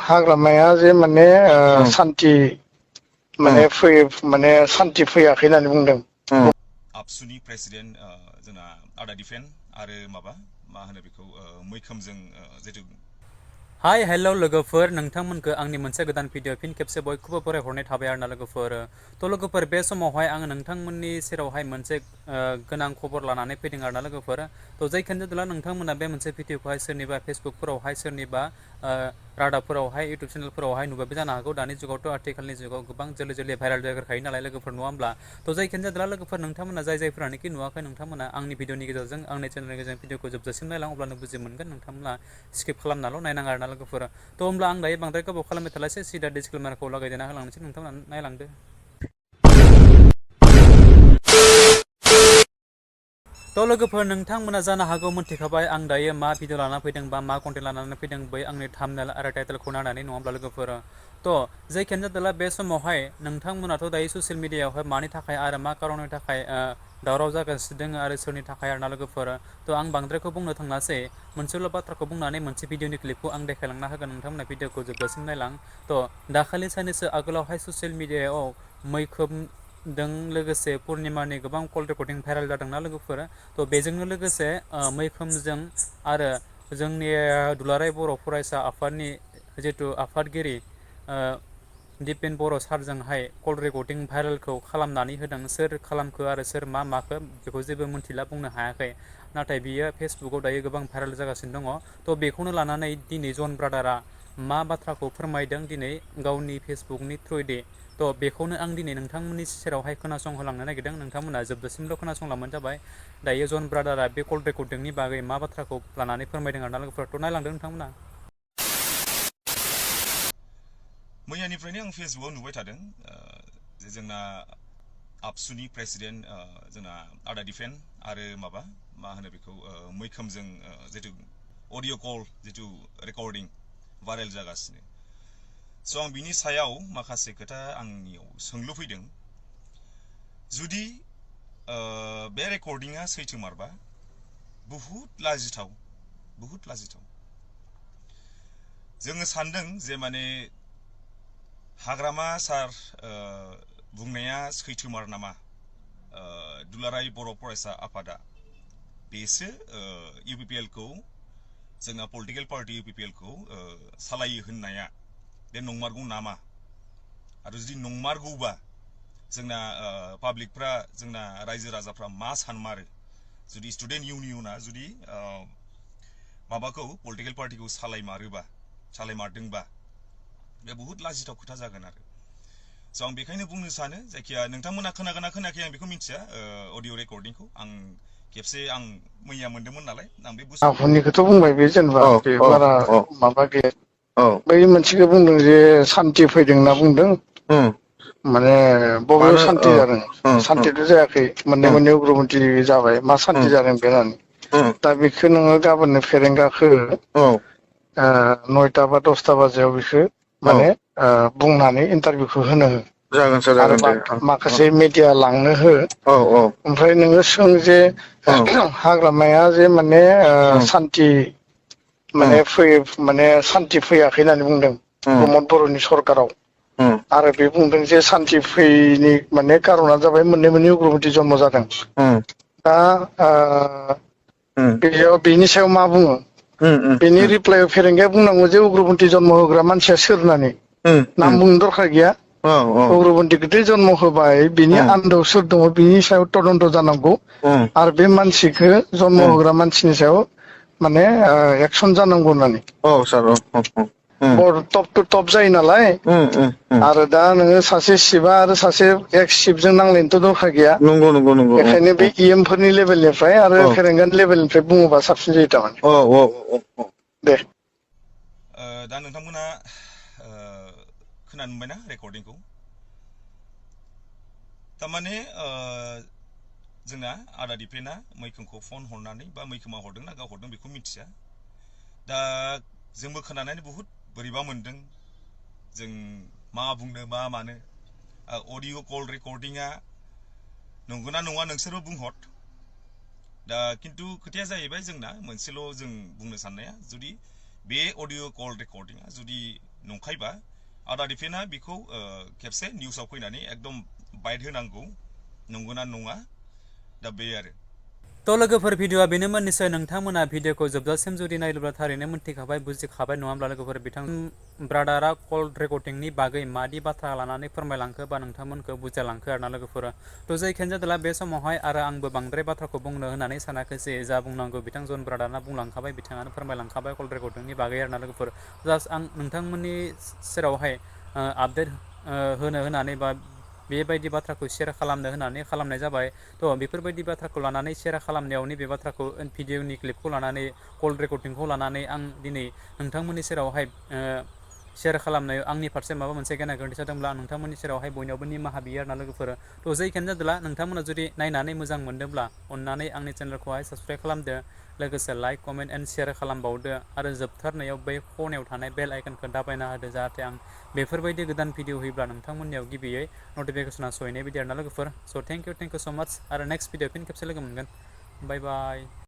हाग्रामाया जे माने सान्थि माने माने सान्थि फैयाखै होननानै बुंदों। आबसुनि प्रेसिडेन्ट जोंना आदा दिपेन आरो माबा मा होनो बेखौ मैखोमजों जितु हाय हेल' लोगोफोर नोंथांमोनखौ आंनि मोनसे गोदान भिडिअ फिन खेबसे बयखौबो बरायहरनाय थाबाय आरोना लोगोफोर। थ' लोगोफोर बे समावहाय आङो नोंथांमोननि सेरावहाय मोनसे गोनां खबर लानानै फैदों आरोना लोगोफोर। थ' जायखियानो जादोला नोंथांमोना बे मोनसे भिडिअखौहाय सोरनिबा फेसबुकफोरावहाय सोरनिबा रादाबफोरावहाय इउटुब चेनेलफोरावहाय नुबायबो जानो हागौ। दानि जुगावथ' आथिखालनि जुगाव गोबां जोलै भाइरेल जाग्राखायो नालाय लोगोफोर नङा होमब्ला। थ' जायखियानो जादोला लोगोफोर नोंथांमोना जायफोरानोखि नुवाखै नोंथांमोना आंनि भिडिअनि गेजेरजों आंनि चेनेलनि गेजेरजों भिडिअखौ जोबजासिम नायलां अब्लानो बुजि मोनगोन। नोंथांमोना स्किप खालामनाल' नायनाङा आरोना लोगोफोर। थ' होमब्ला आं दायो बांद्राय गोबाव खालामबाय थालासै सिदा डिसक्लेमारखौ लागायदेना होलांनोसै नोंथांमोना नायलांदो। थ' लोगोफोर नोंथांमोना जानो हागौ मोनथिखाबाय आं दायो मा भिडिअ लाना फैदों बा मा कन्टेन्ट लानानै फैदों बै आंनि थाम्बनेल आरो टाइटेलखौ नायनानै नङा होमब्ला लोगोफोर। थ' जायखियानो जादोला बे समावहाय नोंथांमोनाथ' दायो ससियेल मिडियायावहाय मानि थाखाय आरो मा खारननि थाखाय दावराव जागासिनो दङ आरो सोरनि थाखाय आरोना लोगोफोर। थ' आं बांद्रायखौ बुंनो थांनासै मोनसेल' बाथ्राखौ बुंनानै मोनसे भिडिअनि क्लिपखौ आं देखायलांना होगोन नोंथांमोना भिडिअखौ जोबजासिम नायलां। थ' दाखालि साननैसो आगोलावहाय ससियेल मिडियायाव मैखोमजों लोगोसे पुर्निमानि गोबां कल रेकर्डिं भाइरेल जादोंना लोगोफोर। थ' बेजोंनो लोगोसे मैखोमजों आरो जोंनि दुलाराय बर' फरायसा आफादनि जिथु आफादगिरि दिपेन बर' सारजोंहाय कल रेकर्डिं भाइरेलखौ खालामनानै होदों। सोर खालामखो आरो सोर मा माखो बेखौ जेबो मोनथिला बुंनो हायाखै। नाथाय बियो फेसबुकाव दायो गोबां भाइरेल जागासिनो दङ। थ' बेखौनो लानानै दिनै जन ब्रादारा मा बाथ्राखौ फोरमायदों दिनै गावनि फेसबुकनि थ्रुयै। थ' बेखौनो आं दिनै नोंथांमोननि सेरावहाय खोनासंहोलांनो नागिरदों। नोंथांमोना जोबजासिमल' खोनासंलांबानो जाबाय। दायो जन ब्रादारा बे कल रेकर्डिंनि बागै मा बाथ्राखौ लानानै फोरमायदों आरोना लोगोफोर। नायलांदों नोंथांमोना। मैयानिफ्रायनो आं फेसबुकाव नुबाय थादों जे जोंना आबसुनि प्रेसिडेन्ट जोंना आदा दिपेन आरो माबा मा होनो बेखौ मैखोमजों जितु अडिअ' कल जितु रेकर्डिं भाइरेल जागासिनो। स' आं बिनि सायाव माखासे खोथा आंनियाव सोंलु फैदों। जुदि बे रेकर्डिंआ सैथोमारबा बुहुत लाजिथाव जोङो सानदों जे माने हाग्रामा सार बुंनाया सैथोमार नामा दुलाराय बर' फरायसा आफादा बेसो इउपिपिएलखौ जोंना पलिटिकेल पार्टि इउपिपिएलखौ सालायो होननाया बे नंमारगौ नामा आरो जुदि नंमारगौबा जोंना पाब्लिकफ्रा जोंना रायजो राजाफ्रा मा सानमारो जुदि स्टुडेन्ट इउनियना जुदि माबाखौ पलिटिकेल पार्टिखौ सालायमारदोंबा बे बुहुत लाजिथाव खोथा जागोन आरो। स' आं बेखायनो बुंनो सानो जायखिया नोंथांमोना खोनागोना खोनायाखै आं बेखौ मिथिया अडिअ' रेकर्डिंखौ आं खेबसे आं मैया मोनदोंमोन नालाय आं बे बुस्थु आफादनिखौथ' बुंबाय बे जेनेबा बे बारा माबा गैया। बै मोनसेखौ बुंदों जे सान्थि फैदों होनना बुंदों। माने बबेयाव सान्थि जादों सान्थिथ' जायाखै मोननै उग्रपन्थि जाबाय मा सान्थि जादों बे होननानै। दा बेखौ नोङो गाबोननो फेरेंगाखो 9टा बा 10टा बाजियाव बेखौ माने बुंनानै इन्टारभिउखौ होनो हो। जागोन सार आरो जागोन दे। माखासे मिडिया लांनो हो। ओमफ्राय नोङो सों जे हाग्रामाया जे माने सान्थि माने सान्थि फैयाखै होननानै बुंदों प्रमद बर'नि सरखाराव। आरो बे बुंदों जे सान्थि फैयैनि माने कारना जाबाय मोननै उग्रपन्थि जन्म जादों। दा बेयाव बेनि सायाव मा बुङो बेनि रिप्लाइयाव फेरेंगाया बुंनांगौ जे उग्रपन्थि जन्म होग्रा मानसिया सोर होननानै नाम बुंनो दरखार गैया। उग्रपन्थिखौथ' जन्म होबाय बिनि आन्दोआव सोर दङ बिनि सायाव तदन्त जानांगौ आरो बे मानसिखौ जन्म होग्रा मानसिनि सायाव माने एक्सन जानांगौ होननानै। टप टु टप जायो नालाय आरो दा नोङो सासे सिबा आरो सासे एक्स सिफजों नांलायनोथ' दरखार गैया। नंगौ नंगौ नंगौ। बेखायनो बे इएमफोरनि लेभेलनिफ्राय आरो फेरेंगानि लेभेलनिफ्राय बुङोबा साबसिन जायो थारमाने। दे दा नोंथांमोना खोनानो मोनबायना रेकर्डिंखौ थारमाने जोंना आदा दिपेना मैखोमखौ फन हरनानै बा मैखोमा हरदोंना गाव हरदों बेखौ मिथिया। दा जोंबो खोनानानै बुहुत बोरैबा मोनदों। जों मा बुंनो मा मानो अडिअ' कल रेकर्डिंआ नंगौना नङा नोंसोरबो बुंहर। दा खिन्थु खोथाया जाहैबाय जोंना मोनसेल' जों बुंनो साननाया जुदि बे अडिअ' कल रेकर्डिंआ जुदि नंखायबा आदा दिपेना बेखौ खेबसे निउसाव फैनानै एकदम बाइट होनांगौ नंगौना नङा दा बे आरो थ' लोगोफोर भिडिअआ बेनोमोन निसय नोंथांमोना भिडिअखौ जोबजासिम जुदि नायलोब्ला थारैनो मोनथिखाबाय बुजिखाबाय नङा होमब्ला लोगोफोर बिथां ब्रादारा कल रेकर्डिंनि बागै मादि बाथ्रा लानानै फोरमायलांखो बा नोंथांमोनखौ बुजायलांखो आरोना लोगोफोर थ' जायखियानो जादोंला बे समावहाय आरो आंबो बांद्राय बाथ्राखौ बुंनो होननानै सानाखै जे जा बुंनांगौ बिथां जन ब्रादारना बुंलांखाबाय बिथाङानो फोरमायलांखाबाय कल रेकर्डिंनि बागै आरोना लोगोफोर जास्ट आं नोंथांमोननि सेरावहाय आपडेट होनो होनानै बा बेबायदि बाथ्राखौ शेयार खालामनो होनानै खालामनाय जाबाय थ' बेफोरबायदि बाथ्राखौ लानानै शेयार खालामनायाव नैबे बाथ्राखौ भिडिअनि क्लिपखौ लानानै कल रेकर्डिंखौ लानानै आं दिनै नोंथांमोननि सेरावहाय शेयार खालामनायाव आंनि फारसे माबा मोनसे गेना गोरोन्थि जादोंब्ला नोंथांमोननि सेरावहाय बयनावबो निमाहा बियो आरोना लोगोफोर थ' जायखियानो जादोंला नोंथांमोना जुदि नायनानै मोजां मोनदोंब्ला अननानै आंनि चेनेलखौहाय साबसक्राइब खालामदो लोगोसे लाइक कमेन्ट एन्ड शेयार खालामबावदो आरो जोबथारनायाव बै खनायाव थानाय बेल आइकनखौ दाबायना होदो जाहाथे आं बेफोरबायदि गोदान भिडिअ होयोब्ला नोंथांमोननियाव गिबियै नटिफिकेसना सहैनाय बायदि आरोना लोगोफोर स' थेंक इउ स' माच आरो नेक्स्ट भिडिअ फिन खेबसे लोगो मोनगोन बाय बाय